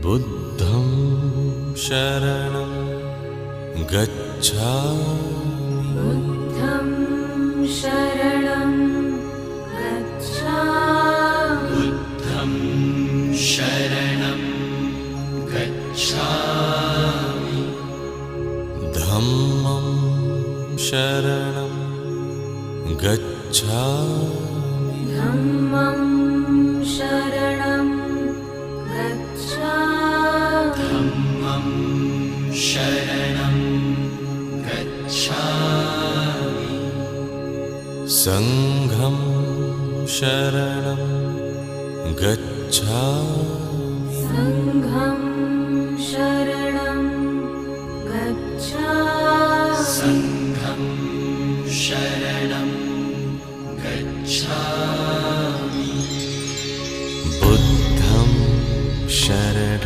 बुद्धं शरणं गच्छामि बुद्धं शरणं गच्छामि बुद्धं शरणं गच्छामि धम्मं शरणं गच्छामि धम्मं शरणं गच्छामि धम्मं शरणं गच्छामि संघं शरणं गच्छामि संघं